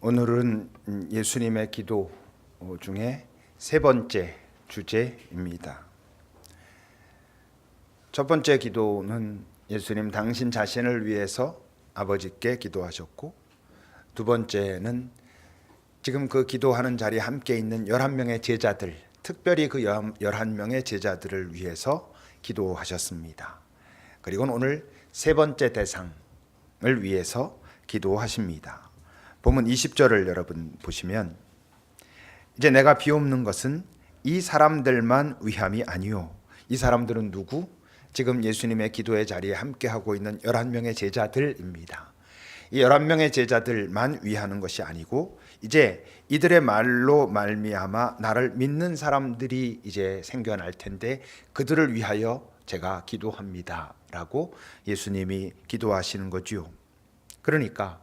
오늘은 예수님의 기도 중에 세 번째 주제입니다. 첫 번째 기도는 예수님 당신 자신을 위해서 아버지께 기도하셨고, 두 번째는 지금 그 기도하는 자리에 함께 있는 11명의 제자들, 특별히 그 11명의 제자들을 위해서 기도하셨습니다. 그리고 오늘 세 번째 대상을 위해서 기도하십니다. 본문 20절을 여러분 보시면, 이제 내가 비옵는 것은 이 사람들만 위함이 아니요. 이 사람들은 누구? 지금 예수님의 기도의 자리에 함께하고 있는 11명의 제자들입니다. 이 11명의 제자들만 위하는 것이 아니고, 이제 이들의 말로 말미암아 나를 믿는 사람들이 이제 생겨날 텐데 그들을 위하여 제가 기도합니다 라고 예수님이 기도하시는 거지요. 그러니까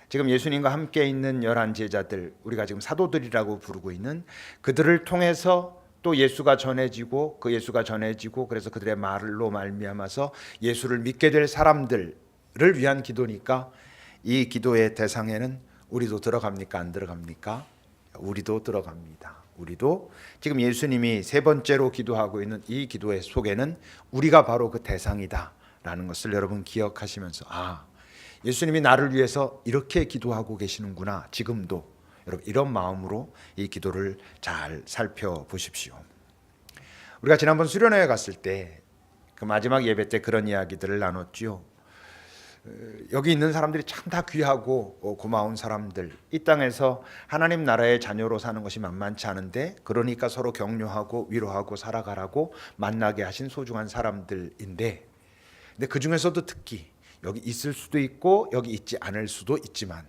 지금 예수님과 함께 있는 11 제자들, 우리가 지금 사도들이라고 부르고 있는 그들을 통해서 또 예수가 전해지고, 그 예수가 전해지고, 그래서 그들의 말로 말미암아서 예수를 믿게 될 사람들을 위한 기도니까, 이 기도의 대상에는 우리도 들어갑니까? 안 들어갑니까? 우리도 들어갑니다. 우리도 지금 예수님이 세 번째로 기도하고 있는 이 기도의 속에는 우리가 바로 그 대상이다 라는 것을 여러분 기억하시면서, 예수님이 나를 위해서 이렇게 기도하고 계시는구나. 지금도 여러분 이런 마음으로 이 기도를 잘 살펴보십시오. 우리가 지난번 수련회에 갔을 때 그 마지막 예배 때 그런 이야기들을 나눴죠. 여기 있는 사람들이 참 다 귀하고 고마운 사람들, 이 땅에서 하나님 나라의 자녀로 사는 것이 만만치 않은데, 그러니까 서로 격려하고 위로하고 살아가라고 만나게 하신 소중한 사람들인데, 근데 그 중에서도 특히 여기 있을 수도 있고 여기 있지 않을 수도 있지만,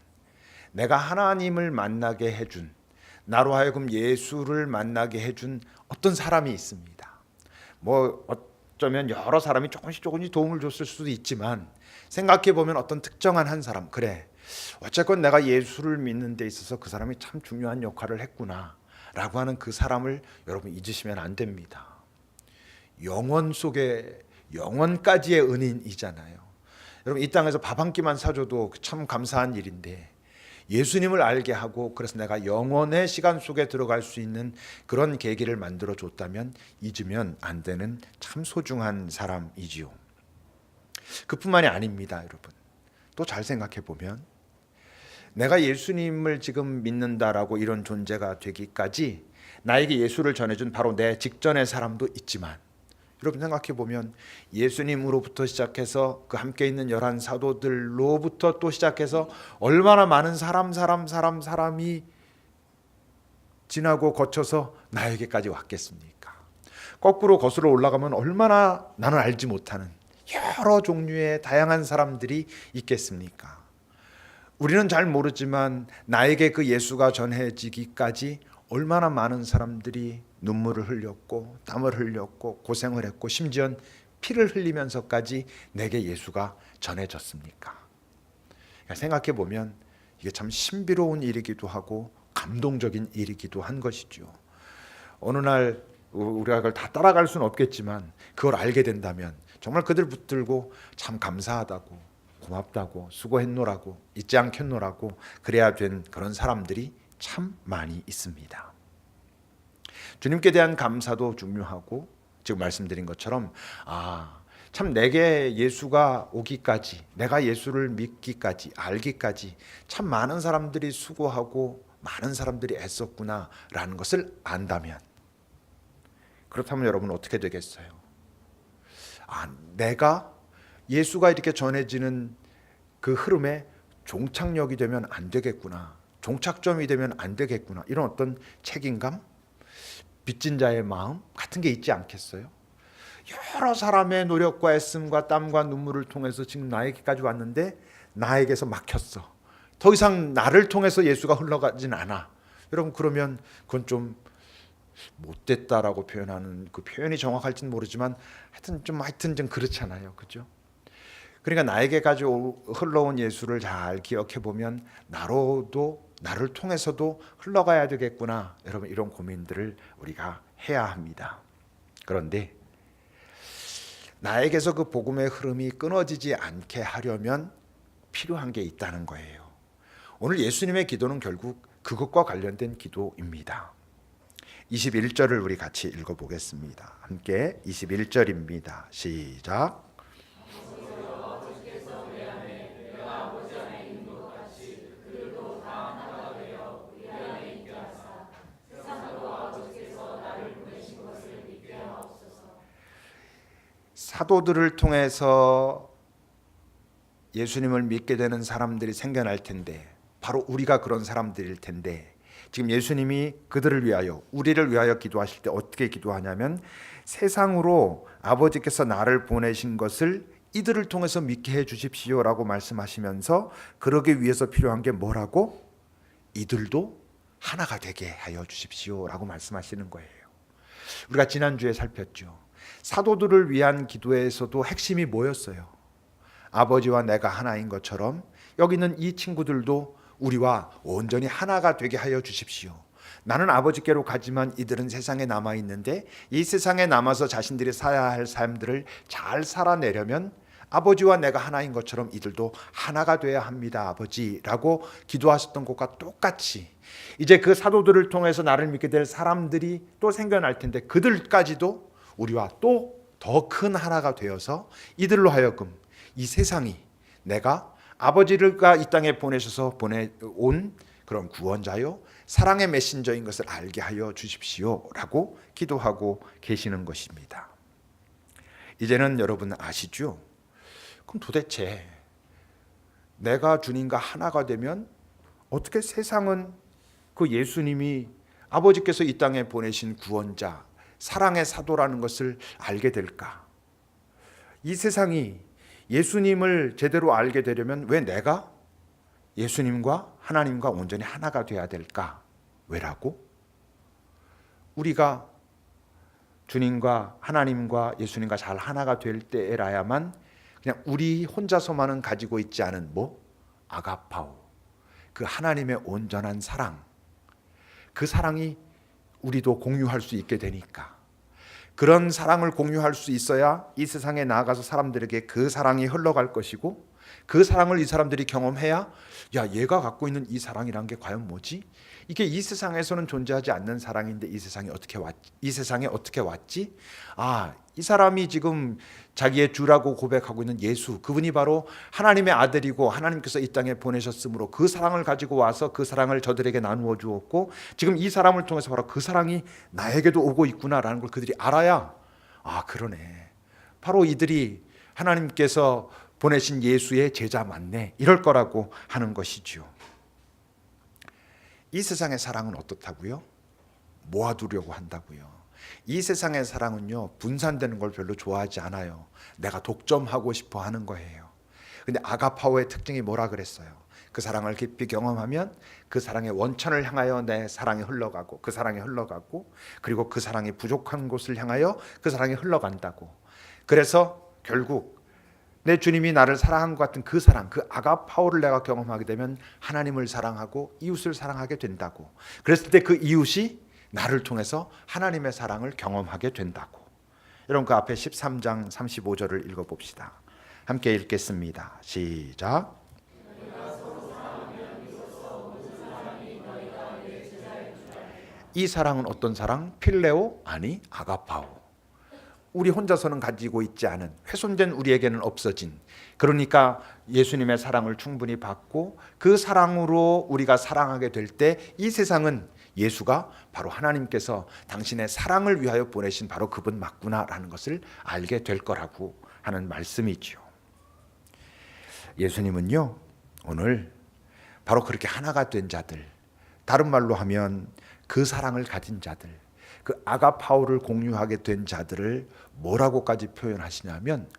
내가 하나님을 만나게 해준, 나로 하여금 예수를 만나게 해준 어떤 사람이 있습니다. 어쩌면 여러 사람이 조금씩 도움을 줬을 수도 있지만, 생각해 보면 어떤 특정한 한 사람, 그래, 어쨌건 내가 예수를 믿는 데 있어서 그 사람이 참 중요한 역할을 했구나 라고 하는 그 사람을 여러분 잊으시면 안 됩니다. 영원 속에 영원까지의 은인이잖아요. 여러분 이 땅에서 밥 한 끼만 사줘도 참 감사한 일인데, 예수님을 알게 하고 그래서 내가 영원의 시간 속에 들어갈 수 있는 그런 계기를 만들어 줬다면 잊으면 안 되는 참 소중한 사람이지요. 그뿐만이 아닙니다. 여러분 또 잘 생각해 보면, 내가 예수님을 지금 믿는다라고 이런 존재가 되기까지 나에게 예수를 전해준 바로 내 직전의 사람도 있지만, 여러분 생각해 보면 예수님으로부터 시작해서 그 함께 있는 11 사도들로부터 또 시작해서 얼마나 많은 사람이 지나고 거쳐서 나에게까지 왔겠습니까? 거꾸로 거슬러 올라가면 얼마나 나는 알지 못하는 여러 종류의 다양한 사람들이 있겠습니까? 우리는 잘 모르지만 나에게 그 예수가 전해지기까지 얼마나 많은 사람들이 눈물을 흘렸고 땀을 흘렸고 고생을 했고 심지어 피를 흘리면서까지 내게 예수가 전해졌습니까? 생각해 보면 이게 참 신비로운 일이기도 하고 감동적인 일이기도 한 것이죠. 어느 날 우리가 그걸 다 따라갈 수는 없겠지만, 그걸 알게 된다면 정말 그들 붙들고 참 감사하다고, 고맙다고, 수고했노라고, 잊지 않겠노라고 그래야 된 그런 사람들이 참 많이 있습니다. 주님께 대한 감사도 중요하고, 지금 말씀드린 것처럼 참 내게 예수가 오기까지, 내가 예수를 믿기까지, 알기까지 참 많은 사람들이 수고하고 많은 사람들이 애썼구나라는 것을 안다면, 그렇다면 여러분 어떻게 되겠어요? 내가 예수가 이렇게 전해지는 그 흐름에 종착역이 되면 안 되겠구나, 종착점이 되면 안 되겠구나, 이런 어떤 책임감, 빚진 자의 마음 같은 게 있지 않겠어요? 여러 사람의 노력과 애씀과 땀과 눈물을 통해서 지금 나에게까지 왔는데 나에게서 막혔어. 더 이상 나를 통해서 예수가 흘러가진 않아. 여러분 그러면 그건 좀 못됐다라고 표현하는, 그 표현이 정확할지는 모르지만 하여튼 좀 그렇잖아요. 그죠? 그러니까 나에게까지 흘러온 예수를 잘 기억해 보면 나를 통해서도 흘러가야 되겠구나. 여러분 이런 고민들을 우리가 해야 합니다. 그런데 나에게서 그 복음의 흐름이 끊어지지 않게 하려면 필요한 게 있다는 거예요. 오늘 예수님의 기도는 결국 그것과 관련된 기도입니다. 21절을 우리 같이 읽어보겠습니다. 함께 21절입니다. 시작. 사도들을 통해서 예수님을 믿게 되는 사람들이 생겨날 텐데, 바로 우리가 그런 사람들일 텐데, 지금 예수님이 그들을 위하여, 우리를 위하여 기도하실 때 어떻게 기도하냐면, 세상으로 아버지께서 나를 보내신 것을 이들을 통해서 믿게 해 주십시오라고 말씀하시면서, 그러기 위해서 필요한 게 뭐라고? 이들도 하나가 되게 하여 주십시오라고 말씀하시는 거예요. 우리가 지난주에 살폈죠. 사도들을 위한 기도에서도 핵심이 뭐였어요? 아버지와 내가 하나인 것처럼 여기 있는 이 친구들도 우리와 온전히 하나가 되게 하여 주십시오. 나는 아버지께로 가지만 이들은 세상에 남아 있는데, 이 세상에 남아서 자신들이 살아야 할 삶들을 잘 살아내려면 아버지와 내가 하나인 것처럼 이들도 하나가 되어야 합니다, 아버지라고 기도하셨던 것과 똑같이, 이제 그 사도들을 통해서 나를 믿게 될 사람들이 또 생겨날 텐데, 그들까지도 우리와 또 더 큰 하나가 되어서 이들로 하여금 이 세상이 내가 아버지가 이 땅에 보내셔서 보내온 그런 구원자요, 사랑의 메신저인 것을 알게 하여 주십시오라고 기도하고 계시는 것입니다. 이제는 여러분 아시죠? 그럼 도대체 내가 주님과 하나가 되면 어떻게 세상은 그 예수님이 아버지께서 이 땅에 보내신 구원자, 사랑의 사도라는 것을 알게 될까? 이 세상이 예수님을 제대로 알게 되려면 왜 내가 예수님과 하나님과 온전히 하나가 되어야 될까? 왜라고? 우리가 주님과 하나님과 예수님과 잘 하나가 될 때라야만, 그냥 우리 혼자서만은 가지고 있지 않은 아가파오, 그 하나님의 온전한 사랑, 그 사랑이 우리도 공유할 수 있게 되니까, 그런 사랑을 공유할 수 있어야 이 세상에 나아가서 사람들에게 그 사랑이 흘러갈 것이고, 그 사랑을 이 사람들이 경험해야, 야, 얘가 갖고 있는 이 사랑이란 게 과연 뭐지? 이게 이 세상에서는 존재하지 않는 사랑인데 이 세상에 어떻게 왔지? 아, 이 사람이 지금 자기의 주라고 고백하고 있는 예수, 그분이 바로 하나님의 아들이고 하나님께서 이 땅에 보내셨으므로 그 사랑을 가지고 와서 그 사랑을 저들에게 나누어 주었고, 지금 이 사람을 통해서 바로 그 사랑이 나에게도 오고 있구나라는 걸 그들이 알아야, 아, 그러네, 바로 이들이 하나님께서 보내신 예수의 제자 맞네, 이럴 거라고 하는 것이죠. 이 세상의 사랑은 어떻다고요? 모아두려고 한다고요. 이 세상의 사랑은요, 분산되는 걸 별로 좋아하지 않아요. 내가 독점하고 싶어 하는 거예요. 근데 아가파오의 특징이 뭐라 그랬어요? 그 사랑을 깊이 경험하면 그 사랑의 원천을 향하여 내 사랑이 흘러가고, 그 사랑이 흘러가고, 그리고 그 사랑이 부족한 곳을 향하여 그 사랑이 흘러간다고. 그래서 결국 내 주님이 나를 사랑한 것 같은 그 사랑, 그 아가파오를 내가 경험하게 되면 하나님을 사랑하고 이웃을 사랑하게 된다고. 그랬을 때 그 이웃이 나를 통해서 하나님의 사랑을 경험하게 된다고. 여러분, 그 앞에 13장 35절을 읽어봅시다. 함께 읽겠습니다. 시작. 이 사랑은 어떤 사랑? 필레오? 아니, 아가파오. 우리 혼자서는 가지고 있지 않은, 훼손된 우리에게는 없어진, 그러니까 예수님의 사랑을 충분히 받고 그 사랑으로 우리가 사랑하게 될 때 이 세상은 예수가 바로 하나님께서 당신의 사랑을 위하여 보내신 바로 그분 맞구나라는 것을 알게 될 거라고 하는 말씀이죠. 예수님은요, 오늘 바로 그렇게 하나가 된 자들, 다른 말로 하면 그 사랑을 가진 자들, 그 아가파오를 공유하게 된 자들을 뭐라고까지 표현하시냐면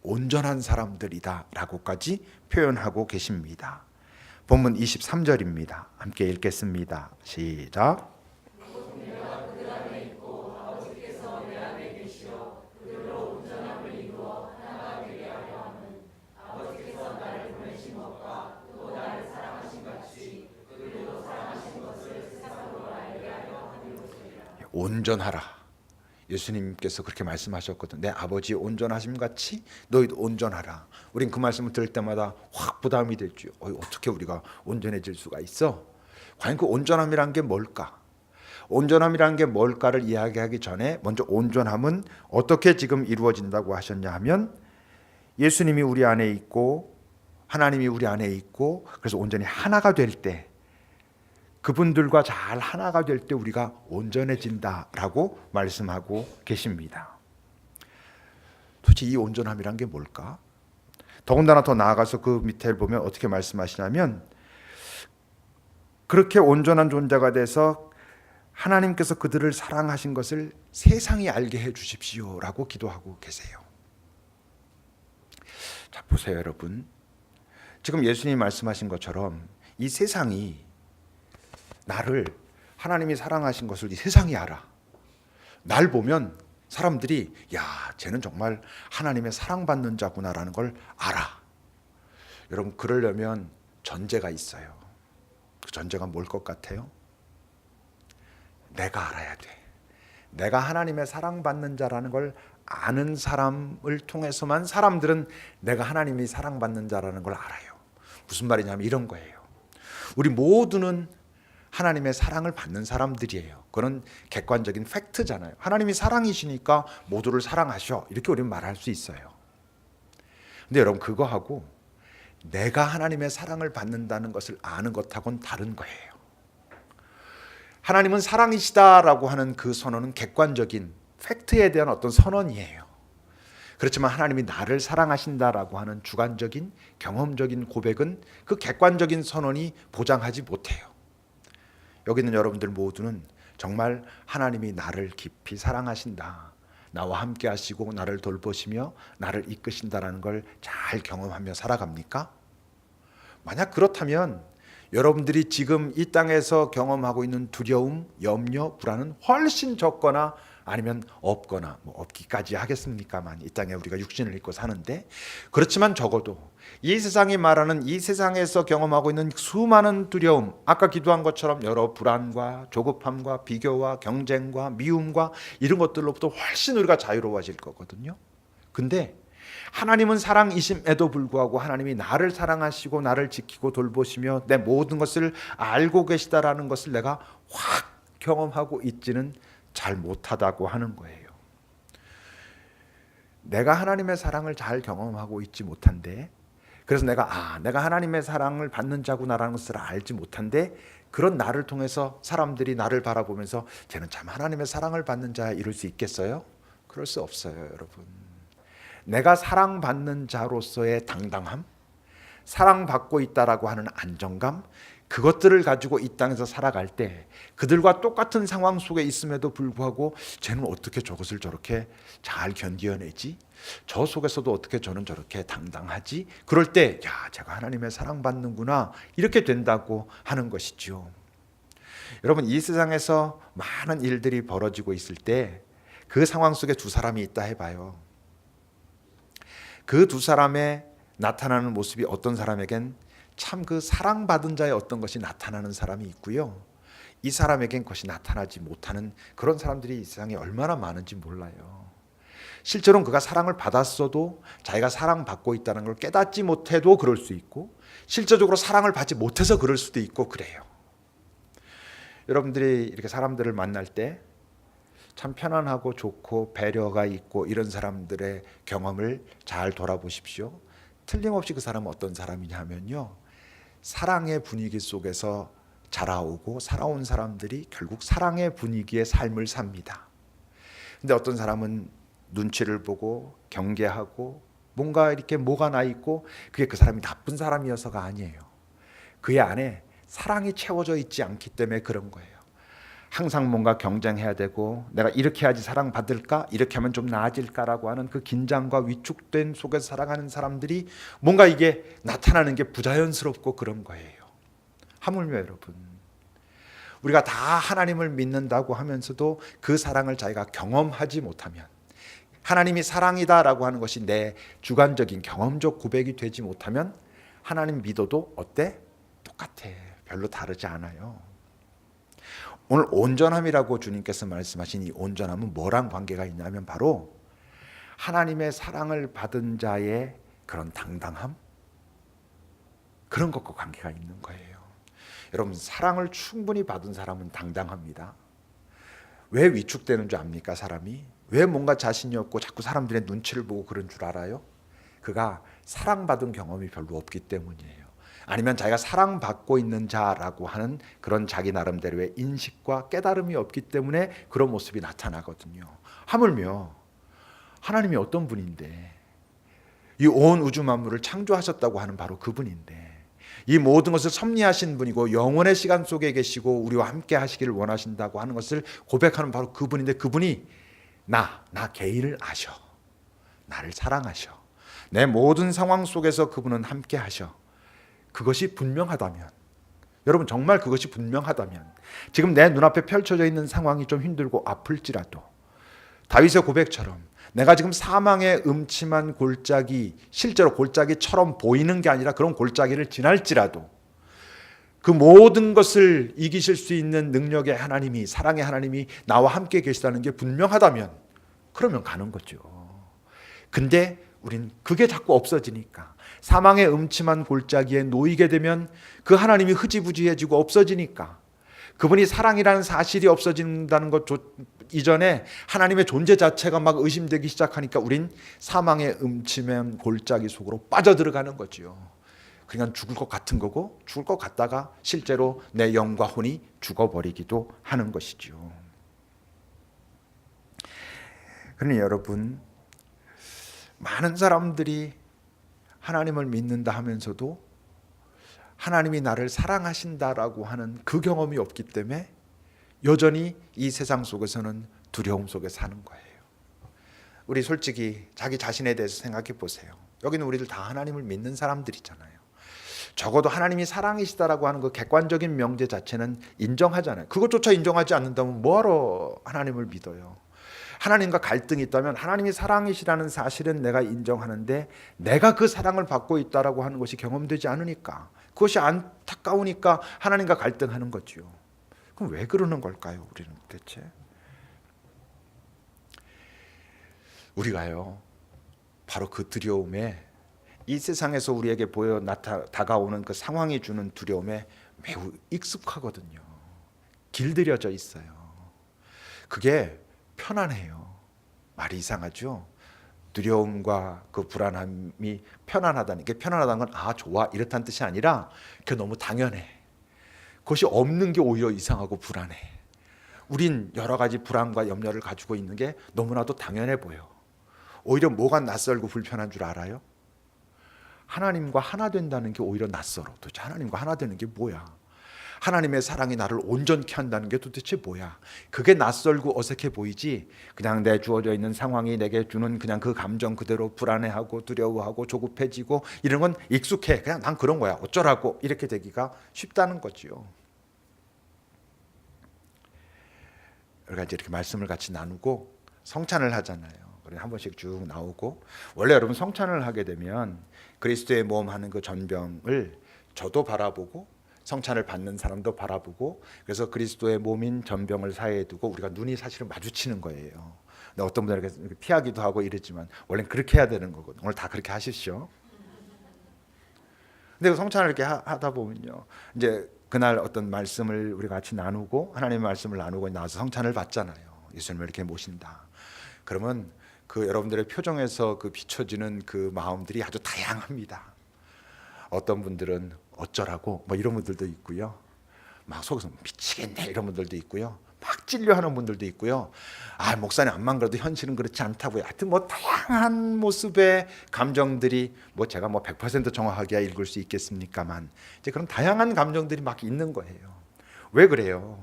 온전한 사람들이다 라고까지 표현하고 계십니다. 본문 23절입니다. 함께 읽겠습니다. 시작. 온전하라. 예수님께서 그렇게 말씀하셨거든. 내 아버지 온전하심 같이 너희도 온전하라. 우린 그 말씀을 들을 때마다 확 부담이 되죠. 어떻게 우리가 온전해질 수가 있어? 과연 그 온전함이란 게 뭘까? 온전함이란 게 뭘까를 이야기하기 전에 먼저 온전함은 어떻게 지금 이루어진다고 하셨냐 하면 예수님이 우리 안에 있고 하나님이 우리 안에 있고 그래서 온전히 하나가 될 때, 그분들과 잘 하나가 될 때 우리가 온전해진다라고 말씀하고 계십니다. 도대체 이 온전함이란 게 뭘까? 더군다나 더 나아가서 그 밑에 보면 어떻게 말씀하시냐면 그렇게 온전한 존재가 돼서 하나님께서 그들을 사랑하신 것을 세상이 알게 해 주십시오라고 기도하고 계세요. 자, 보세요 여러분. 지금 예수님이 말씀하신 것처럼 이 세상이 나를, 하나님이 사랑하신 것을 이 세상이 알아. 날 보면 사람들이 야, 쟤는 정말 하나님의 사랑받는 자구나라는 걸 알아. 여러분, 그러려면 전제가 있어요. 그 전제가 뭘 것 같아요? 내가 알아야 돼. 내가 하나님의 사랑받는 자라는 걸 아는 사람을 통해서만 사람들은 내가 하나님이 사랑받는 자라는 걸 알아요. 무슨 말이냐면 이런 거예요. 우리 모두는 하나님의 사랑을 받는 사람들이에요. 그건 객관적인 팩트잖아요. 하나님이 사랑이시니까 모두를 사랑하셔, 이렇게 우리는 말할 수 있어요. 근데 여러분, 그거하고 내가 하나님의 사랑을 받는다는 것을 아는 것하고는 다른 거예요. 하나님은 사랑이시다라고 하는 그 선언은 객관적인 팩트에 대한 어떤 선언이에요. 그렇지만 하나님이 나를 사랑하신다라고 하는 주관적인 경험적인 고백은 그 객관적인 선언이 보장하지 못해요. 여기 있는 여러분들 모두는 정말 하나님이 나를 깊이 사랑하신다, 나와 함께 하시고 나를 돌보시며 나를 이끄신다라는 걸 잘 경험하며 살아갑니까? 만약 그렇다면 여러분들이 지금 이 땅에서 경험하고 있는 두려움, 염려, 불안은 훨씬 적거나 아니면 없거나, 없기까지 하겠습니까만 이 땅에 우리가 육신을 입고 사는데, 그렇지만 적어도 이 세상이 말하는 이 세상에서 경험하고 있는 수많은 두려움, 아까 기도한 것처럼 여러 불안과 조급함과 비교와 경쟁과 미움과 이런 것들로부터 훨씬 우리가 자유로워질 거거든요. 근데 하나님은 사랑이심에도 불구하고 하나님이 나를 사랑하시고 나를 지키고 돌보시며 내 모든 것을 알고 계시다라는 것을 내가 확 경험하고 있지는 잘 못하다고 하는 거예요. 내가 하나님의 사랑을 잘 경험하고 있지 못한데, 그래서 내가 하나님의 사랑을 받는 자구나라는 것을 알지 못한데, 그런 나를 통해서 사람들이 나를 바라보면서 쟤는 참 하나님의 사랑을 받는 자야, 이럴 수 있겠어요? 그럴 수 없어요, 여러분. 내가 사랑받는 자로서의 당당함, 사랑받고 있다라고 하는 안정감, 그것들을 가지고 이 땅에서 살아갈 때 그들과 똑같은 상황 속에 있음에도 불구하고 쟤는 어떻게 저것을 저렇게 잘 견뎌내지? 저 속에서도 어떻게 저는 저렇게 당당하지? 그럴 때 제가 하나님의 사랑받는구나, 이렇게 된다고 하는 것이죠. 여러분, 이 세상에서 많은 일들이 벌어지고 있을 때 그 상황 속에 두 사람이 있다 해봐요. 그 두 사람의 나타나는 모습이 어떤 사람에겐 참 그 사랑받은 자의 어떤 것이 나타나는 사람이 있고요, 이 사람에겐 그것이 나타나지 못하는 그런 사람들이 이 세상에 얼마나 많은지 몰라요. 실제로는 그가 사랑을 받았어도 자기가 사랑받고 있다는 걸 깨닫지 못해도 그럴 수 있고, 실제적으로 사랑을 받지 못해서 그럴 수도 있고 그래요. 여러분들이 이렇게 사람들을 만날 때 참 편안하고 좋고 배려가 있고 이런 사람들의 경험을 잘 돌아보십시오. 틀림없이 그 사람은 어떤 사람이냐 하면요, 사랑의 분위기 속에서 자라오고 살아온 사람들이 결국 사랑의 분위기의 삶을 삽니다. 근데 어떤 사람은 눈치를 보고 경계하고 뭔가 이렇게 뭐가 나 있고, 그게 그 사람이 나쁜 사람이어서가 아니에요. 그의 안에 사랑이 채워져 있지 않기 때문에 그런 거예요. 항상 뭔가 경쟁해야 되고, 내가 이렇게 해야지 사랑받을까, 이렇게 하면 좀 나아질까라고 하는 그 긴장과 위축된 속에서 살아가는 사람들이 뭔가 이게 나타나는 게 부자연스럽고 그런 거예요. 하물며 여러분, 우리가 다 하나님을 믿는다고 하면서도 그 사랑을 자기가 경험하지 못하면, 하나님이 사랑이다라고 하는 것이 내 주관적인 경험적 고백이 되지 못하면 하나님 믿어도 어때? 똑같아. 별로 다르지 않아요. 오늘 온전함이라고 주님께서 말씀하신 이 온전함은 뭐랑 관계가 있냐면 바로 하나님의 사랑을 받은 자의 그런 당당함, 그런 것과 관계가 있는 거예요. 여러분, 사랑을 충분히 받은 사람은 당당합니다. 왜 위축되는 줄 압니까? 사람이 왜 뭔가 자신이 없고 자꾸 사람들의 눈치를 보고 그런 줄 알아요? 그가 사랑받은 경험이 별로 없기 때문이에요. 아니면 자기가 사랑받고 있는 자라고 하는 그런 자기 나름대로의 인식과 깨달음이 없기 때문에 그런 모습이 나타나거든요. 하물며 하나님이 어떤 분인데, 이 온 우주 만물을 창조하셨다고 하는 바로 그분인데, 이 모든 것을 섭리하신 분이고 영원의 시간 속에 계시고 우리와 함께 하시기를 원하신다고 하는 것을 고백하는 바로 그분인데, 그분이 나 개인을 아셔. 나를 사랑하셔. 내 모든 상황 속에서 그분은 함께 하셔. 그것이 분명하다면, 여러분 정말 그것이 분명하다면, 지금 내 눈앞에 펼쳐져 있는 상황이 좀 힘들고 아플지라도 다윗의 고백처럼 내가 지금 사망의 음침한 골짜기, 실제로 골짜기처럼 보이는 게 아니라 그런 골짜기를 지날지라도 그 모든 것을 이기실 수 있는 능력의 하나님이, 사랑의 하나님이 나와 함께 계시다는 게 분명하다면 그러면 가는 거죠. 근데 우린 그게 자꾸 없어지니까, 사망의 음침한 골짜기에 놓이게 되면 그 하나님이 흐지부지해지고 없어지니까, 그분이 사랑이라는 사실이 없어진다는 것 이전에 하나님의 존재 자체가 막 의심되기 시작하니까 우린 사망의 음침한 골짜기 속으로 빠져들어가는 거죠. 그냥 죽을 것 같은 거고, 죽을 것 같다가 실제로 내 영과 혼이 죽어버리기도 하는 것이죠. 그러니 여러분, 많은 사람들이 하나님을 믿는다 하면서도 하나님이 나를 사랑하신다라고 하는 그 경험이 없기 때문에 여전히 이 세상 속에서는 두려움 속에 사는 거예요. 우리 솔직히 자기 자신에 대해서 생각해 보세요. 여기는 우리들 다 하나님을 믿는 사람들이잖아요. 적어도 하나님이 사랑이시다라고 하는 그 객관적인 명제 자체는 인정하잖아요. 그것조차 인정하지 않는다면 뭐하러 하나님을 믿어요? 하나님과 갈등이 있다면 하나님이 사랑이시라는 사실은 내가 인정하는데 내가 그 사랑을 받고 있다라고 하는 것이 경험되지 않으니까, 그것이 안타까우니까 하나님과 갈등하는 거죠. 그럼 왜 그러는 걸까요? 우리는 대체 우리가요, 바로 그 두려움에, 이 세상에서 우리에게 보여 다가오는 그 상황이 주는 두려움에 매우 익숙하거든요. 길들여져 있어요. 그게 편안해요. 말이 이상하죠? 두려움과 그 불안함이 편안하다는 게, 편안하다는 건 좋아 이렇다는 뜻이 아니라 그게 너무 당연해. 그것이 없는 게 오히려 이상하고 불안해. 우린 여러 가지 불안과 염려를 가지고 있는 게 너무나도 당연해 보여. 오히려 뭐가 낯설고 불편한 줄 알아요? 하나님과 하나 된다는 게 오히려 낯설어. 도대체 하나님과 하나 되는 게 뭐야? 하나님의 사랑이 나를 온전케 한다는 게 도대체 뭐야? 그게 낯설고 어색해 보이지, 그냥 내 주어져 있는 상황이 내게 주는 그냥 그 감정 그대로 불안해하고 두려워하고 조급해지고 이런 건 익숙해. 그냥 난 그런 거야. 어쩌라고 이렇게 되기가 쉽다는 거지요. 여러 가지 이렇게 말씀을 같이 나누고 성찬을 하잖아요. 한 번씩 쭉 나오고, 원래 여러분 성찬을 하게 되면 그리스도의 몸 하는 그 전병을 저도 바라보고 성찬을 받는 사람도 바라보고, 그래서 그리스도의 몸인 전병을 사이에 두고 우리가 눈이 사실은 마주치는 거예요. 근데 어떤 분들은 이렇게 피하기도 하고 이랬지만 원래는 그렇게 해야 되는 거거든요. 오늘 다 그렇게 하십시오. 근데 그 성찬을 이렇게 하다 보면요, 이제 그날 어떤 말씀을 우리가 같이 나누고 하나님의 말씀을 나누고 나와서 성찬을 받잖아요. 예수님을 이렇게 모신다. 그러면 그 여러분들의 표정에서 그 비춰지는 그 마음들이 아주 다양합니다. 어떤 분들은 어쩌라고 뭐 이런 분들도 있고요. 막 속에서 미치겠네 이런 분들도 있고요. 막 찔려하는 분들도 있고요. 목사님 암만 그래도 현실은 그렇지 않다고요. 하여튼 뭐 다양한 모습의 감정들이, 뭐 제가 뭐 100% 정확하게 읽을 수 있겠습니까만 이제 그런 다양한 감정들이 막 있는 거예요. 왜 그래요?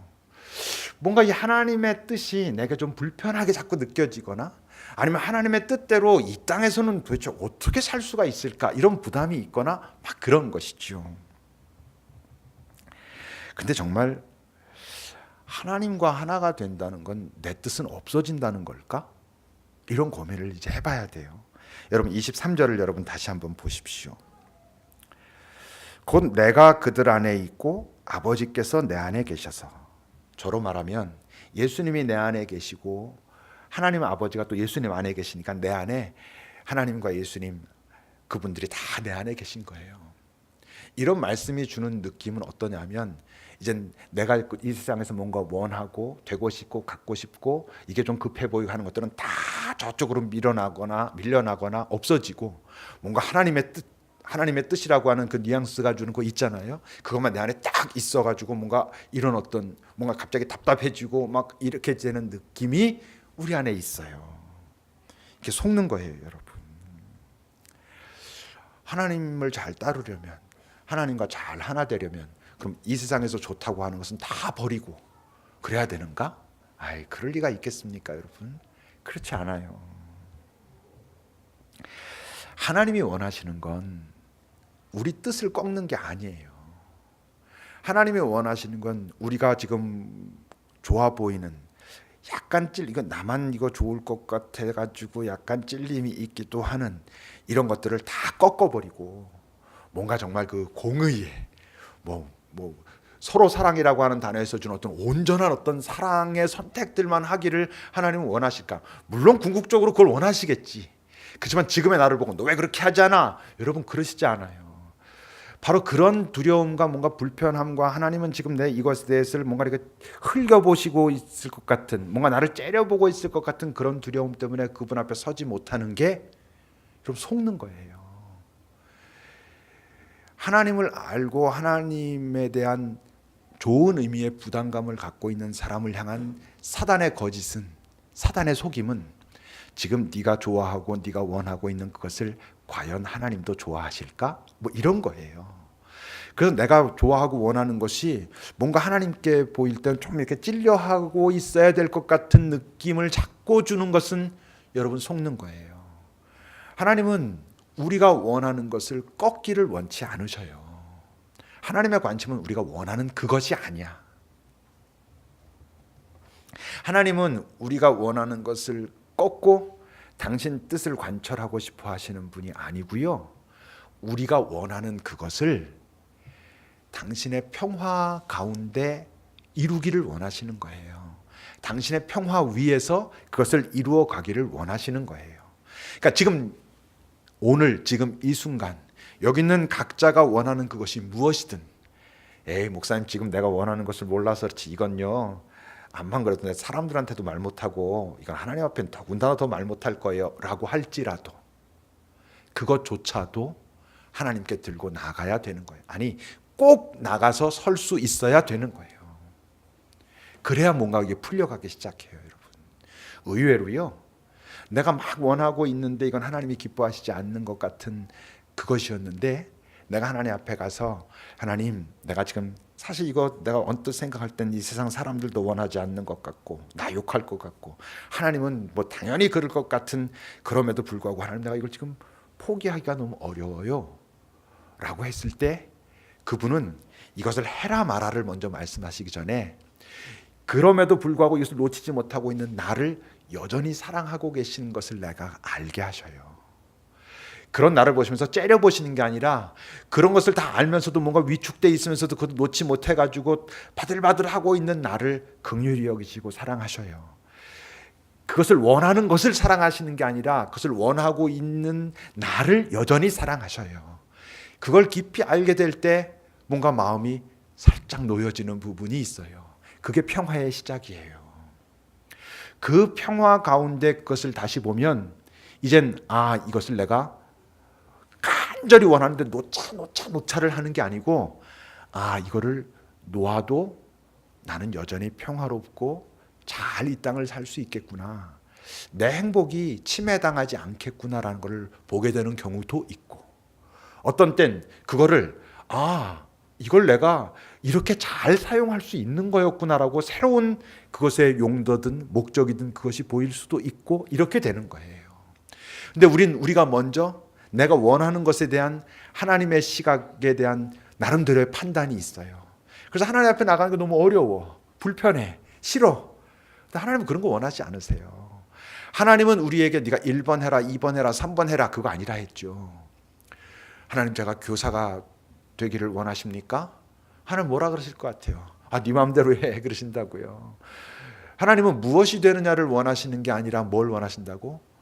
뭔가 이 하나님의 뜻이 내게 좀 불편하게 자꾸 느껴지거나, 아니면 하나님의 뜻대로 이 땅에서는 도대체 어떻게 살 수가 있을까, 이런 부담이 있거나 막 그런 것이죠. 근데 정말 하나님과 하나가 된다는 건 내 뜻은 없어진다는 걸까? 이런 고민을 이제 해봐야 돼요. 여러분 23절을 여러분 다시 한번 보십시오. 곧 내가 그들 안에 있고 아버지께서 내 안에 계셔서 저로 말하면 예수님이 내 안에 계시고 하나님 아버지가 또 예수님 안에 계시니까 내 안에 하나님과 예수님 그분들이 다 내 안에 계신 거예요. 이런 말씀이 주는 느낌은 어떠냐면 이젠 내가 이 세상에서 뭔가 원하고 되고 싶고 갖고 싶고 이게 좀 급해 보이고 하는 것들은 다 저쪽으로 밀려나거나 없어지고 뭔가 하나님의 뜻이라고 하는 그 뉘앙스가 주는 거 있잖아요. 그것만 내 안에 딱 있어가지고 뭔가 이런 어떤 뭔가 갑자기 답답해지고 막 이렇게 되는 느낌이 우리 안에 있어요. 이렇게 속는 거예요, 여러분. 하나님을 잘 따르려면, 하나님과 잘 하나 되려면, 그럼 이 세상에서 좋다고 하는 것은 다 버리고 그래야 되는가? 아이, 그럴 리가 있겠습니까, 여러분? 그렇지 않아요. 하나님이 원하시는 건 우리 뜻을 꺾는 게 아니에요. 하나님이 원하시는 건 우리가 지금 좋아 보이는 약간 이거 나만 이거 좋을 것 같아 가지고 약간 찔림이 있기도 하는 이런 것들을 다 꺾어버리고 뭔가 정말 그 공의에 뭐 서로 사랑이라고 하는 단어에서 준 어떤 온전한 어떤 사랑의 선택들만 하기를 하나님은 원하실까? 물론 궁극적으로 그걸 원하시겠지. 그렇지만 지금의 나를 보고 너 왜 그렇게 하지 않아? 여러분 그러시지 않아요. 바로 그런 두려움과 뭔가 불편함과 하나님은 지금 내 이것에 대해서 뭔가 이렇게 흘겨보시고 있을 것 같은 뭔가 나를 째려보고 있을 것 같은 그런 두려움 때문에 그분 앞에 서지 못하는 게 좀 속는 거예요. 하나님을 알고 하나님에 대한 좋은 의미의 부담감을 갖고 있는 사람을 향한 사단의 거짓은, 사단의 속임은 지금 네가 좋아하고 네가 원하고 있는 그것을 과연 하나님도 좋아하실까? 뭐 이런 거예요. 그래서 내가 좋아하고 원하는 것이 뭔가 하나님께 보일 때는 좀 이렇게 찔려하고 있어야 될 것 같은 느낌을 자꾸 주는 것은 여러분 속는 거예요. 하나님은 우리가 원하는 것을 꺾기를 원치 않으셔요. 하나님의 관심은 우리가 원하는 그것이 아니야. 하나님은 우리가 원하는 것을 꺾고 당신 뜻을 관철하고 싶어 하시는 분이 아니고요. 우리가 원하는 그것을 당신의 평화 가운데 이루기를 원하시는 거예요. 당신의 평화 위에서 그것을 이루어 가기를 원하시는 거예요. 그러니까 오늘 이 순간 여기 있는 각자가 원하는 그것이 무엇이든, 에이 목사님 지금 내가 원하는 것을 몰라서 그렇지 이건요 암만 그래도 내가 사람들한테도 말 못하고 이건 하나님 앞에는 더군다나 더 말 못할 거예요 라고 할지라도 그것조차도 하나님께 들고 나가야 되는 거예요. 아니 꼭 나가서 설 수 있어야 되는 거예요. 그래야 뭔가 이게 풀려가기 시작해요, 여러분. 의외로요, 내가 막 원하고 있는데 이건 하나님이 기뻐하시지 않는 것 같은 그것이었는데 내가 하나님 앞에 가서 하나님 내가 지금 사실 이거 내가 언뜻 생각할 땐 이 세상 사람들도 원하지 않는 것 같고 나 욕할 것 같고 하나님은 뭐 당연히 그럴 것 같은 그럼에도 불구하고 하나님 내가 이걸 지금 포기하기가 너무 어려워요 라고 했을 때 그분은 이것을 해라 마라를 먼저 말씀하시기 전에 그럼에도 불구하고 이것을 놓치지 못하고 있는 나를 여전히 사랑하고 계시는 것을 내가 알게 하셔요. 그런 나를 보시면서 째려보시는 게 아니라 그런 것을 다 알면서도 뭔가 위축돼 있으면서도 그것도 놓지 못해가지고 바들바들하고 있는 나를 긍휼히 여기시고 사랑하셔요. 그것을 원하는 것을 사랑하시는 게 아니라 그것을 원하고 있는 나를 여전히 사랑하셔요. 그걸 깊이 알게 될 때 뭔가 마음이 살짝 놓여지는 부분이 있어요. 그게 평화의 시작이에요. 그 평화 가운데 그것을 다시 보면 이젠 이것을 내가 간절히 원하는데 놓차를 하는 게 아니고 이거를 놓아도 나는 여전히 평화롭고 잘 이 땅을 살 수 있겠구나. 내 행복이 침해당하지 않겠구나라는 걸 보게 되는 경우도 있고 어떤 땐 그거를 이걸 내가 이렇게 잘 사용할 수 있는 거였구나라고 새로운 그것의 용도든 목적이든 그것이 보일 수도 있고 이렇게 되는 거예요. 근데 우리가 먼저 내가 원하는 것에 대한 하나님의 시각에 대한 나름대로의 판단이 있어요. 그래서 하나님 앞에 나가는 게 너무 어려워, 불편해, 싫어. 근데 하나님은 그런 거 원하지 않으세요. 하나님은 우리에게 네가 1번 해라, 2번 해라, 3번 해라 그거 아니라 했죠. 하나님 제가 교사가 되기를 원하십니까? 하나님 뭐라 그러실 것 같아요? 네 마음대로 해 그러신다고요. 하나님은 무엇이 되느냐를 원하시는 게 아니라 뭘 원하신다고?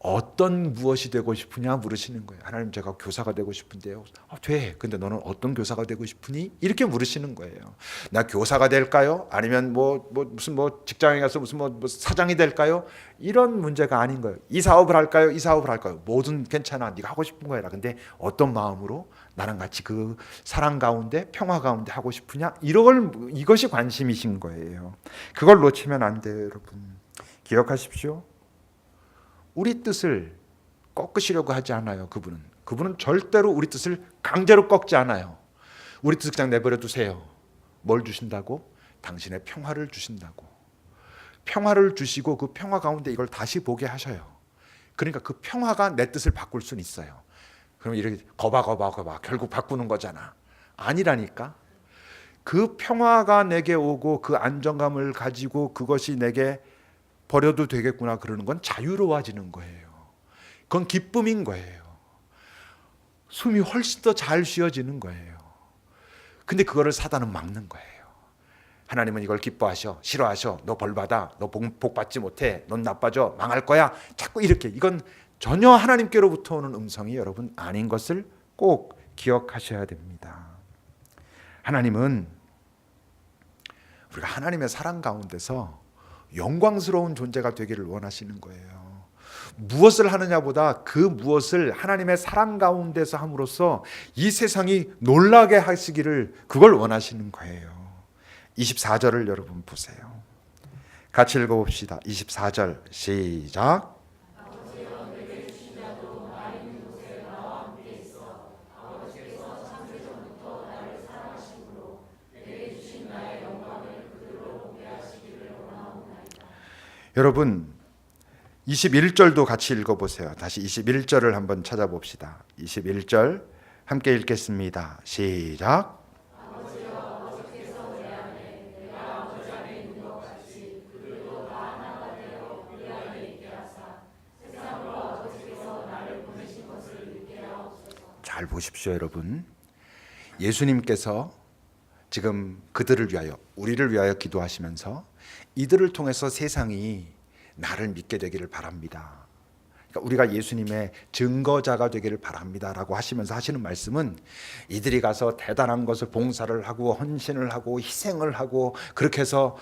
어떤 무엇이 되고 싶으냐 물으시는 거예요. 하나님, 제가 교사가 되고 싶은데요. 돼. 근데 너는 어떤 교사가 되고 싶으니? 이렇게 물으시는 거예요. 나 교사가 될까요? 아니면 무슨 직장에 가서 무슨 사장이 될까요? 이런 문제가 아닌 거예요. 이 사업을 할까요? 이 사업을 할까요? 뭐든 괜찮아. 네가 하고 싶은 거 해라. 근데 어떤 마음으로 나랑 같이 그 사랑 가운데 평화 가운데 하고 싶으냐? 이것이 관심이신 거예요. 그걸 놓치면 안 돼요, 여러분. 기억하십시오. 우리 뜻을 꺾으시려고 하지 않아요. 그분은 절대로 우리 뜻을 강제로 꺾지 않아요. 우리 뜻을 그냥 내버려 두세요. 뭘 주신다고? 당신의 평화를 주신다고. 평화를 주시고 그 평화 가운데 이걸 다시 보게 하셔요. 그러니까 그 평화가 내 뜻을 바꿀 수는 있어요. 그럼 이렇게 거봐 결국 바꾸는 거잖아. 아니라니까. 그 평화가 내게 오고 그 안정감을 가지고 그것이 내게 버려도 되겠구나 그러는 건 자유로워지는 거예요. 그건 기쁨인 거예요. 숨이 훨씬 더 잘 쉬어지는 거예요. 근데 그거를 사단은 막는 거예요. 하나님은 이걸 기뻐하셔, 싫어하셔, 너 벌받아, 너 복 받지 못해, 넌 나빠져, 망할 거야. 자꾸 이렇게. 이건 전혀 하나님께로부터 오는 음성이 여러분 아닌 것을 꼭 기억하셔야 됩니다. 하나님은 우리가 하나님의 사랑 가운데서 영광스러운 존재가 되기를 원하시는 거예요. 무엇을 하느냐보다 그 무엇을 하나님의 사랑 가운데서 함으로써 이 세상이 놀라게 하시기를 그걸 원하시는 거예요. 24절을 여러분 보세요. 같이 읽어봅시다. 24절 시작. 여러분 21절도 같이 읽어보세요. 다시 21절을 한번 찾아봅시다. 21절 함께 읽겠습니다. 시작. 잘 보십시오, 여러분. 예수님께서 지금 그들을 위하여, 우리를 위하여 기도하시면서 이들을 통해서 세상이 나를 믿게 되기를 바랍니다. 그러니까 우리가 예수님의 증거자가 되기를 바랍니다라고 하시면서 하시는 말씀은 이들이 가서 대단한 것을 봉사를 하고 헌신을 하고 희생을 하고 그렇게 해서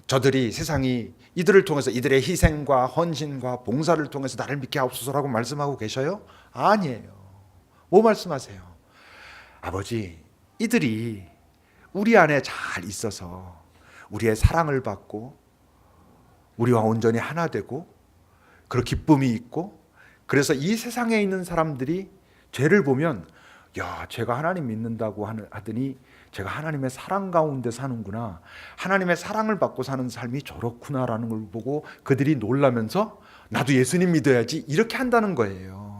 저들이 세상이 이들을 통해서 이들의 희생과 헌신과 봉사를 통해서 나를 믿게 하옵소서라고 말씀하고 계셔요? 아니에요. 뭐 말씀하세요? 아버지, 이들이 우리 안에 잘 있어서 우리의 사랑을 받고 우리와 온전히 하나 되고 그런 기쁨이 있고, 그래서 이 세상에 있는 사람들이 죄를 보면 야, 제가 하나님 믿는다고 하더니 제가 하나님의 사랑 가운데 사는구나, 하나님의 사랑을 받고 사는 삶이 저렇구나라는 걸 보고 그들이 놀라면서 나도 예수님 믿어야지 이렇게 한다는 거예요.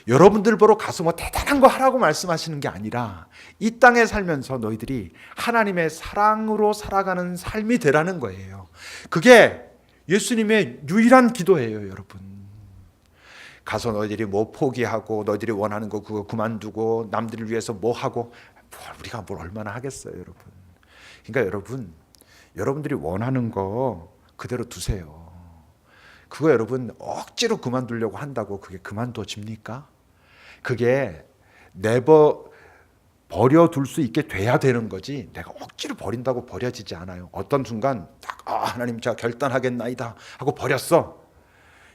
여러분들 보러 가서 뭐 대단한 거 하라고 말씀하시는 게 아니라 이 땅에 살면서 너희들이 하나님의 사랑으로 살아가는 삶이 되라는 거예요. 그게 예수님의 유일한 기도예요, 여러분. 가서 너희들이 뭐 포기하고 너희들이 원하는 거 그거 그만두고 남들을 위해서 뭐 하고 우리가 뭘 얼마나 하겠어요, 여러분. 그러니까 여러분들이 원하는 거 그대로 두세요. 그거 여러분 억지로 그만두려고 한다고 그게 그만둬집니까? 그게 버려둘 수 있게 돼야 되는 거지 내가 억지로 버린다고 버려지지 않아요. 어떤 순간 딱 하나님 제가 결단하겠나이다 하고 버렸어.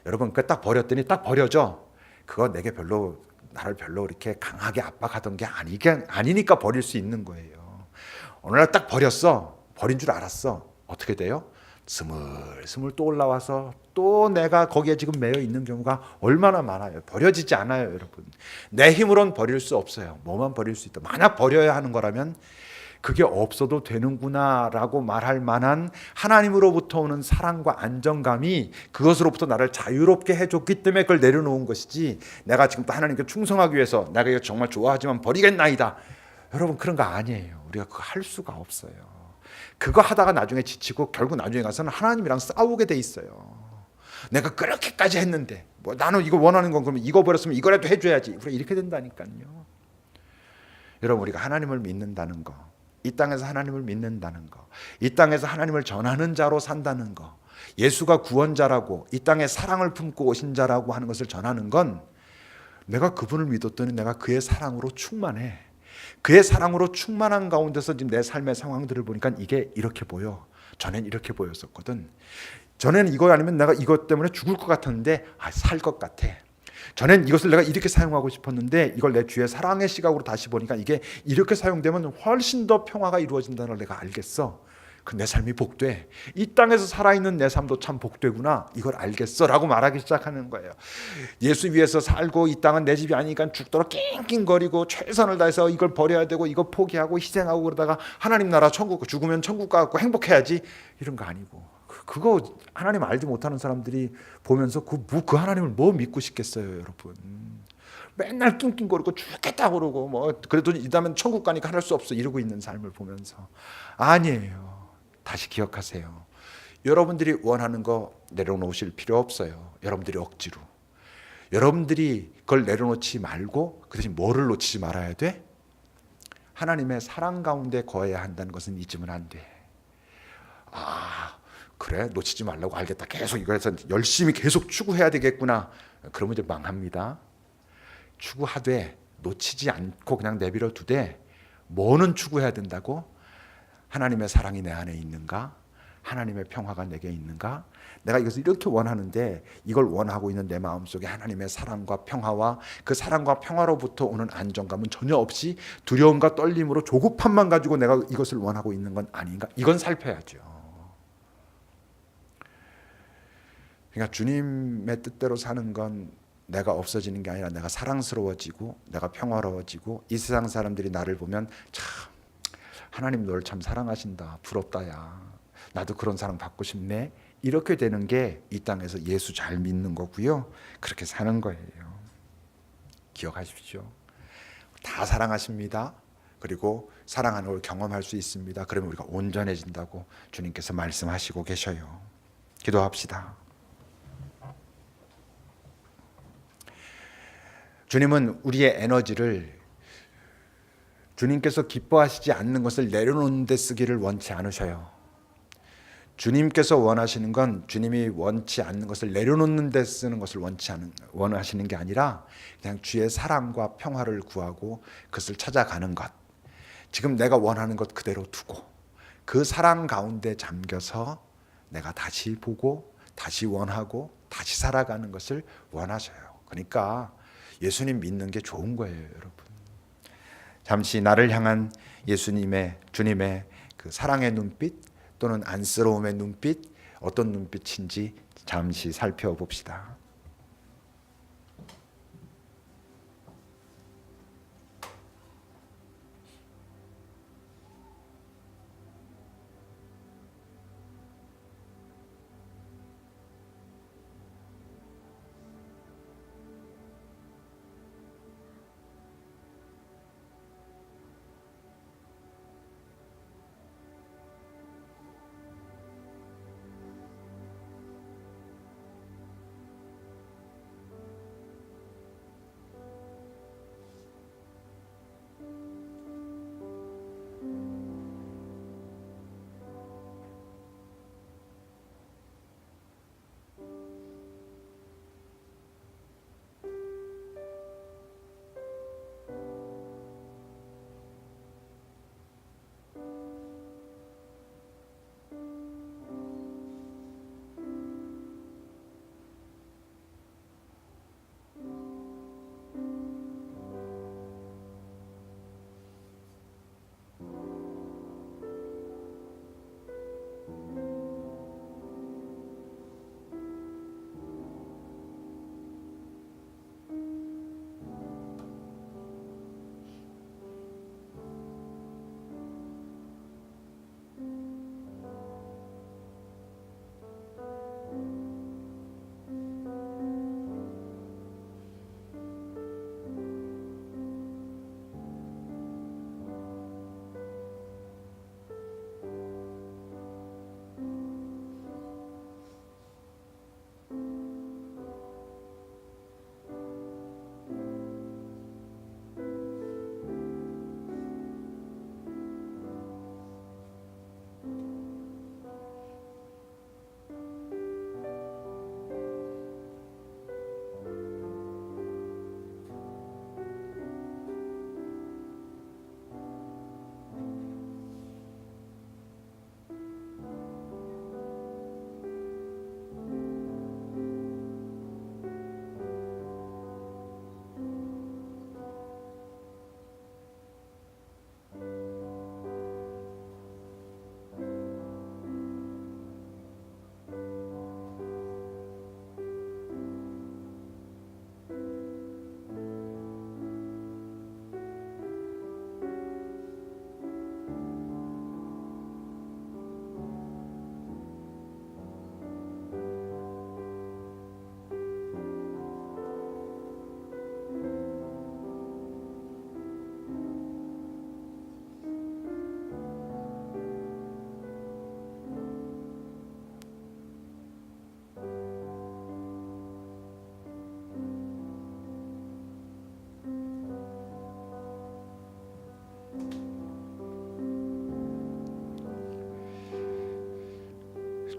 여러분 그 딱 버렸더니 딱 버려져. 그거 나를 별로 이렇게 강하게 압박하던 게 아니니까 버릴 수 있는 거예요. 어느 날 딱 버렸어. 버린 줄 알았어. 어떻게 돼요? 스물스물 또 올라와서 또 내가 거기에 지금 매여 있는 경우가 얼마나 많아요. 버려지지 않아요, 여러분. 내 힘으로는 버릴 수 없어요. 뭐만 버릴 수 있다. 만약 버려야 하는 거라면 그게 없어도 되는구나라고 말할 만한 하나님으로부터 오는 사랑과 안정감이 그것으로부터 나를 자유롭게 해줬기 때문에 그걸 내려놓은 것이지, 내가 지금 또 하나님께 충성하기 위해서 내가 이거 정말 좋아하지만 버리겠나이다. 여러분 그런 거 아니에요. 우리가 그거 할 수가 없어요. 그거 하다가 나중에 지치고 결국 나중에 가서는 하나님이랑 싸우게 돼 있어요. 내가 그렇게까지 했는데 나는 이거 원하는 건 그러면 이거 버렸으면 이거라도 해줘야지. 우리가 이렇게 된다니까요. 여러분 우리가 하나님을 믿는다는 거, 이 땅에서 하나님을 믿는다는 거, 이 땅에서 하나님을 전하는 자로 산다는 거, 예수가 구원자라고 이 땅에 사랑을 품고 오신 자라고 하는 것을 전하는 건 내가 그분을 믿었더니 내가 그의 사랑으로 충만해. 그의 사랑으로 충만한 가운데서 지금 내 삶의 상황들을 보니까 이게 이렇게 보여. 전엔 이렇게 보였었거든. 전에는 이거 아니면 내가 이것 때문에 죽을 것 같았는데 살 것 같아. 전엔 이것을 내가 이렇게 사용하고 싶었는데 이걸 내 주의 사랑의 시각으로 다시 보니까 이게 이렇게 사용되면 훨씬 더 평화가 이루어진다는 걸 내가 알겠어. 그 내 삶이 복돼. 이 땅에서 살아있는 내 삶도 참 복되구나. 이걸 알겠어 라고 말하기 시작하는 거예요. 예수 위해서 살고 이 땅은 내 집이 아니니까 죽도록 낑낑거리고 최선을 다해서 이걸 버려야 되고 이거 포기하고 희생하고 그러다가 하나님 나라 천국 죽으면 천국 가고 행복해야지 이런 거 아니고 그거 하나님 알지 못하는 사람들이 보면서 그 하나님을 뭐 믿고 싶겠어요 여러분. 맨날 낑낑거리고 죽겠다 그러고 뭐 그래도 이다면 천국 가니까 할 수 없어 이러고 있는 삶을 보면서 아니에요. 다시 기억하세요. 여러분들이 원하는 거 내려놓으실 필요 없어요. 여러분들이 억지로. 여러분들이 그걸 내려놓지 말고 그 대신 뭐를 놓치지 말아야 돼? 하나님의 사랑 가운데 거해야 한다는 것은 잊으면 안 돼. 그래 놓치지 말라고 알겠다. 계속 이거에서 열심히 계속 추구해야 되겠구나. 그러면 이제 망합니다. 추구하되 놓치지 않고 그냥 내버려 두되 뭐는 추구해야 된다고? 하나님의 사랑이 내 안에 있는가? 하나님의 평화가 내게 있는가? 내가 이것을 이렇게 원하는데 이걸 원하고 있는 내 마음속에 하나님의 사랑과 평화와 그 사랑과 평화로부터 오는 안정감은 전혀 없이 두려움과 떨림으로 조급함만 가지고 내가 이것을 원하고 있는 건 아닌가? 이건 살펴야죠. 그러니까 주님의 뜻대로 사는 건 내가 없어지는 게 아니라 내가 사랑스러워지고 내가 평화로워지고 이 세상 사람들이 나를 보면 참 하나님 널 참 사랑하신다. 부럽다 야. 나도 그런 사랑 받고 싶네. 이렇게 되는 게 이 땅에서 예수 잘 믿는 거고요. 그렇게 사는 거예요. 기억하십시오. 다 사랑하십니다. 그리고 사랑하는 걸 경험할 수 있습니다. 그러면 우리가 온전해진다고 주님께서 말씀하시고 계셔요. 기도합시다. 주님은 우리의 에너지를 주님께서 기뻐하시지 않는 것을 내려놓는 데 쓰기를 원치 않으셔요. 주님께서 원하시는 건 주님이 원치 않는 것을 내려놓는 데 쓰는 것을 원하시는 게 아니라 그냥 주의 사랑과 평화를 구하고 그것을 찾아가는 것. 지금 내가 원하는 것 그대로 두고 그 사랑 가운데 잠겨서 내가 다시 보고 다시 원하고 다시 살아가는 것을 원하셔요. 그러니까 예수님 믿는 게 좋은 거예요, 여러분. 잠시 나를 향한 주님의 그 사랑의 눈빛 또는 안쓰러움의 눈빛, 어떤 눈빛인지 잠시 살펴봅시다.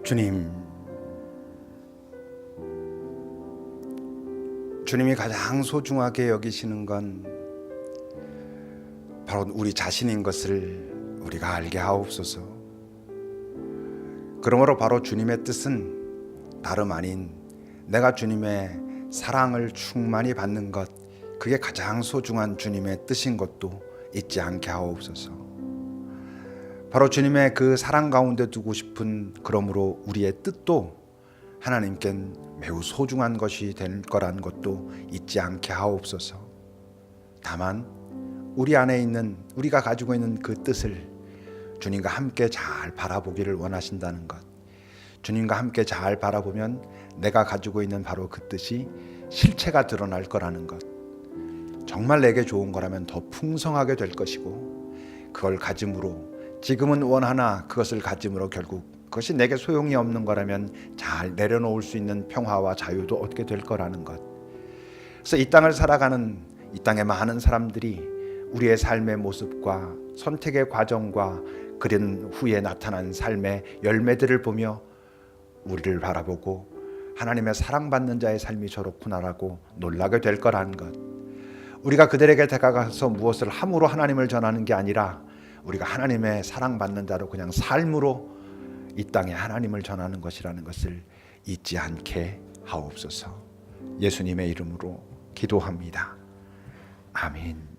주님이 가장 소중하게 여기시는 건 바로 우리 자신인 것을 우리가 알게 하옵소서. 그러므로 바로 주님의 뜻은 다름 아닌 내가 주님의 사랑을 충만히 받는 것, 그게 가장 소중한 주님의 뜻인 것도 잊지 않게 하옵소서. 바로 주님의 그 사랑 가운데 두고 싶은, 그러므로 우리의 뜻도 하나님께는 매우 소중한 것이 될 거란 것도 잊지 않게 하옵소서. 다만 우리 안에 있는, 우리가 가지고 있는 그 뜻을 주님과 함께 잘 바라보기를 원하신다는 것, 주님과 함께 잘 바라보면 내가 가지고 있는 바로 그 뜻이 실체가 드러날 거라는 것, 정말 내게 좋은 거라면 더 풍성하게 될 것이고, 그걸 가짐으로, 지금은 원하나 그것을 가짐으로 결국 그것이 내게 소용이 없는 거라면 잘 내려놓을 수 있는 평화와 자유도 얻게 될 거라는 것. 그래서 이 땅을 살아가는, 이 땅의 많은 사람들이 우리의 삶의 모습과 선택의 과정과 그런 후에 나타난 삶의 열매들을 보며 우리를 바라보고 하나님의 사랑받는 자의 삶이 저렇구나라고 놀라게 될 거라는 것. 우리가 그들에게 다가가서 무엇을 함으로 하나님을 전하는 게 아니라 우리가 하나님의 사랑받는 자로 그냥 삶으로 이 땅에 하나님을 전하는 것이라는 것을 잊지 않게 하옵소서. 예수님의 이름으로 기도합니다. 아멘.